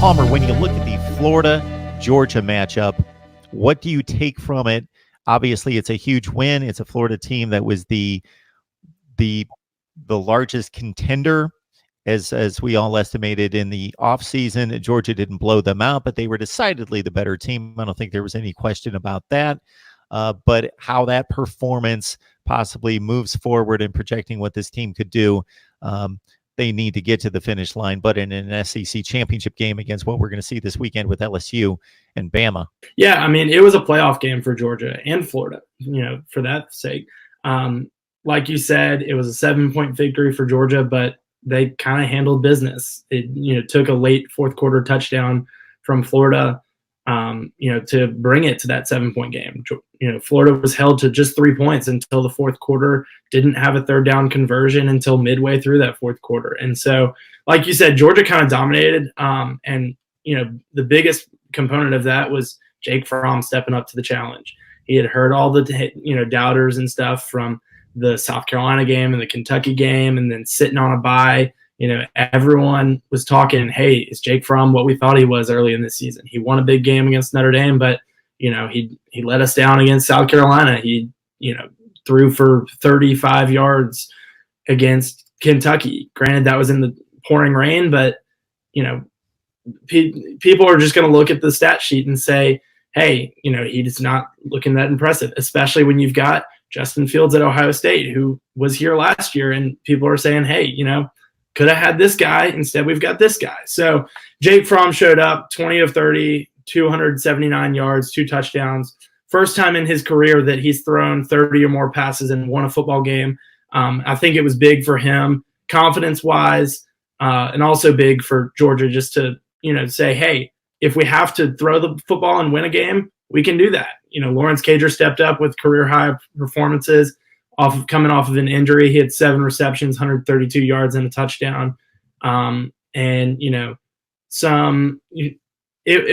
Palmer, when you look at the Florida-Georgia matchup, what do you take from it? Obviously, it's a huge win. It's a Florida team that was the largest contender, as we all estimated in the offseason. Georgia didn't blow them out, but they were decidedly the better team. I don't think there was any question about that. But how that performance possibly moves forward in projecting what this team could do, they need to get to the finish line, but in an SEC championship game against what we're going to see this weekend with LSU and Bama. Yeah, I mean, it was a playoff game for Georgia and Florida, for that sake. Like you said, it was a 7-point victory for Georgia, but they kind of handled business. It, took a late fourth quarter touchdown from Florida, to bring it to that 7-point game. Florida was held to just 3 points until the fourth quarter, didn't have a third down conversion until midway through that fourth quarter. And so, like you said, Georgia kind of dominated. And the biggest component of that was Jake Fromm stepping up to the challenge. He had heard all the, doubters and stuff from the South Carolina game and the Kentucky game, and then sitting on a bye. Everyone was talking, hey, is Jake Fromm what we thought he was early in the season? He won a big game against Notre Dame, but, he let us down against South Carolina. He, threw for 35 yards against Kentucky. Granted, that was in the pouring rain, but, people are just going to look at the stat sheet and say, hey, he's not looking that impressive, especially when you've got Justin Fields at Ohio State, who was here last year, and people are saying, hey, could have had this guy. Instead, we've got this guy. So Jake Fromm showed up, 20 of 30, 279 yards, 2 touchdowns. First time in his career that he's thrown 30 or more passes and won a football game. I think it was big for him, confidence-wise, and also big for Georgia just to, say, hey, if we have to throw the football and win a game, we can do that. Lawrence Cager stepped up with career-high performances. Coming off of an injury. He had 7 receptions, 132 yards, and a touchdown. It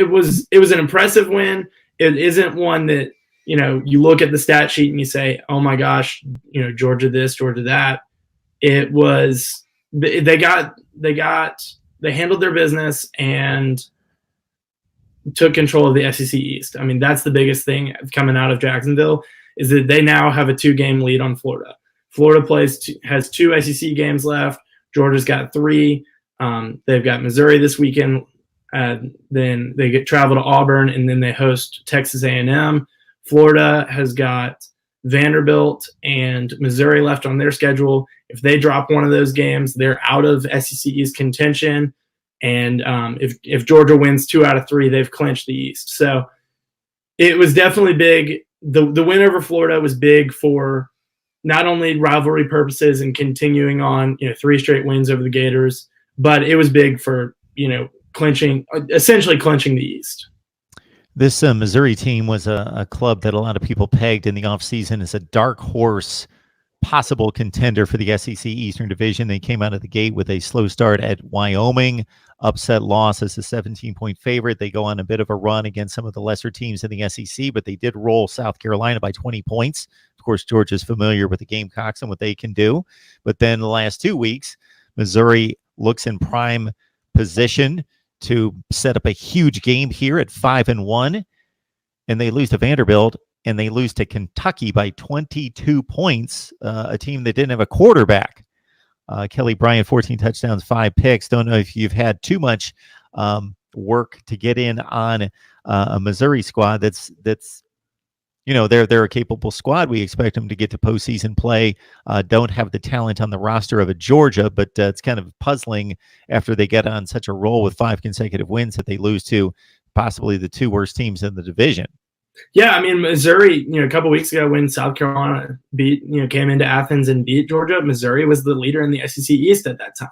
was an impressive win. It isn't one that, you look at the stat sheet and you say, oh my gosh, Georgia this, Georgia that. It was, they handled their business and took control of the SEC East. I mean, that's the biggest thing coming out of Jacksonville, is that they now have a 2-game lead on Florida. Florida has 2 SEC games left. Georgia's got 3. They've got Missouri this weekend. Then they travel to Auburn, and then they host Texas A&M. Florida has got Vanderbilt and Missouri left on their schedule. If they drop one of those games, they're out of SEC East contention. And if Georgia wins 2 out of 3, they've clinched the East. So it was definitely big. The win over Florida was big for not only rivalry purposes and continuing on, 3 straight wins over the Gators, but it was big for, essentially clinching the East. This Missouri team was a club that a lot of people pegged in the offseason as a dark horse possible contender for the SEC Eastern Division. They came out of the gate with a slow start at Wyoming, upset loss as a 17-point favorite. They go on a bit of a run against some of the lesser teams in the SEC, but they did roll South Carolina by 20 points. Of course, Georgia's familiar with the Gamecocks and what they can do. But then the last 2 weeks, Missouri looks in prime position to set up a huge game here at 5-1, and they lose to Vanderbilt. And they lose to Kentucky by 22 points, a team that didn't have a quarterback. Kelly Bryant, 14 touchdowns, 5 picks. Don't know if you've had too much work to get in on a Missouri squad that's they're a capable squad. We expect them to get to postseason play. Don't have the talent on the roster of a Georgia, but it's kind of puzzling after they get on such a roll with 5 consecutive wins that they lose to possibly the 2 worst teams in the division. Yeah, I mean, Missouri, a couple weeks ago when South Carolina came into Athens and beat Georgia, Missouri was the leader in the SEC East at that time.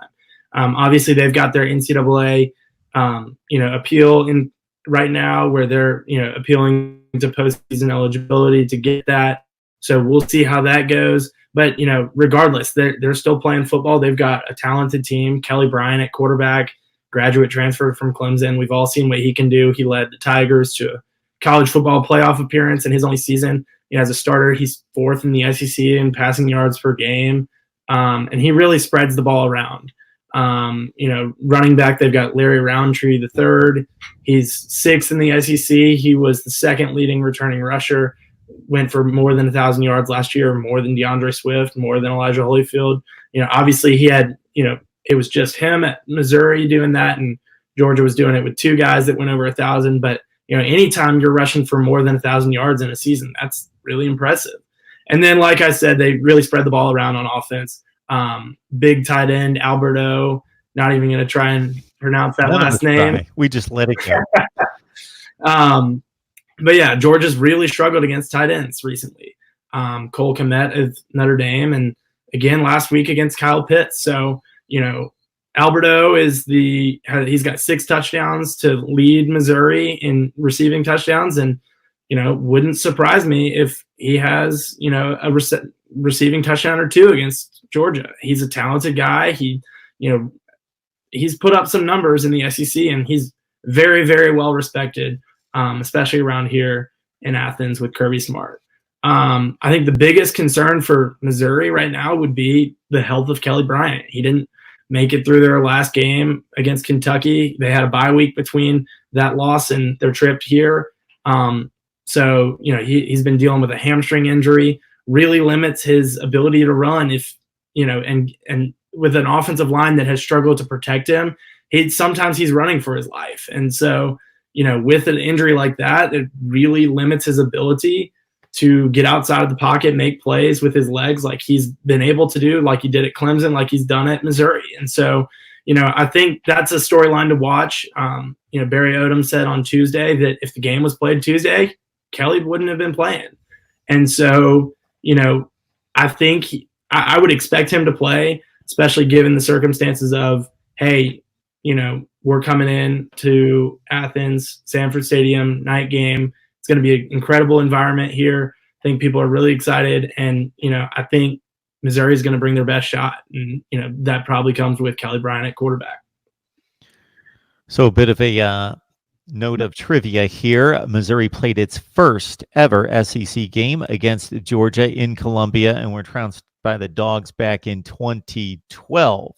Obviously, they've got their NCAA, appeal in right now where they're, appealing to postseason eligibility to get that. So we'll see how that goes. But, regardless, they're still playing football. They've got a talented team. Kelly Bryant at quarterback, graduate transfer from Clemson. We've all seen what he can do. He led the Tigers to a college football playoff appearance in his only season. As a starter, he's 4th in the SEC in passing yards per game, and he really spreads the ball around. Running back, they've got Larry Roundtree the third. He's sixth in the SEC. He was the second leading returning rusher. Went for more than 1,000 yards last year, more than DeAndre Swift, more than Elijah Holyfield. Obviously he had, it was just him at Missouri doing that, and Georgia was doing it with two guys that went over 1,000. But anytime you're rushing for more than 1,000 yards in a season, that's really impressive. And then, like I said, they really spread the ball around on offense. Big tight end Alberto. Not even going to try and pronounce that last name. We just let it go. But yeah, Georgia's really struggled against tight ends recently. Cole Kmet of Notre Dame, and again last week against Kyle Pitts. So Alberto he's got 6 touchdowns to lead Missouri in receiving touchdowns, and wouldn't surprise me if he has a receiving touchdown or 2 against Georgia. He's a talented guy. He's put up some numbers in the SEC, and he's very, very well respected, especially around here in Athens with Kirby Smart. I think the biggest concern for Missouri right now would be the health of Kelly Bryant. He didn't make it through their last game against Kentucky. They had a bye week between that loss and their trip here. So he's been dealing with a hamstring injury, really limits his ability to run and with an offensive line that has struggled to protect him, sometimes he's running for his life. And so, with an injury like that, it really limits his ability to get outside of the pocket, make plays with his legs like he's been able to do, like he did at Clemson, like he's done at Missouri. And so, I think that's a storyline to watch. Barry Odom said on Tuesday that if the game was played Tuesday, Kelly wouldn't have been playing. And so, I think I would expect him to play, especially given the circumstances of, hey, we're coming in to Athens, Sanford Stadium, night game. It's going to be an incredible environment here. I think people are really excited. And, I think Missouri is going to bring their best shot. And, that probably comes with Kelly Bryant at quarterback. So a bit of a note of trivia here. Missouri played its first ever SEC game against Georgia in Columbia, and were trounced by the Dogs back in 2012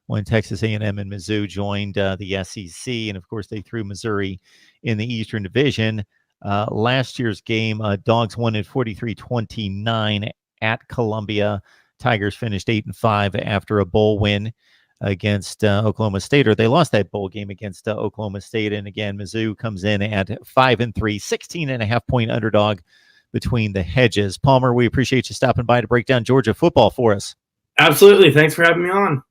when Texas A&M and Mizzou joined the SEC. And, of course, they threw Missouri in the Eastern Division. Last year's game, Dogs won at 43-29 at Columbia. Tigers finished 8-5 after a bowl win against Oklahoma State, or they lost that bowl game against Oklahoma State. And again, Mizzou comes in at 5-3, 16.5-point underdog between the hedges. Palmer, we appreciate you stopping by to break down Georgia football for us. Absolutely. Thanks for having me on.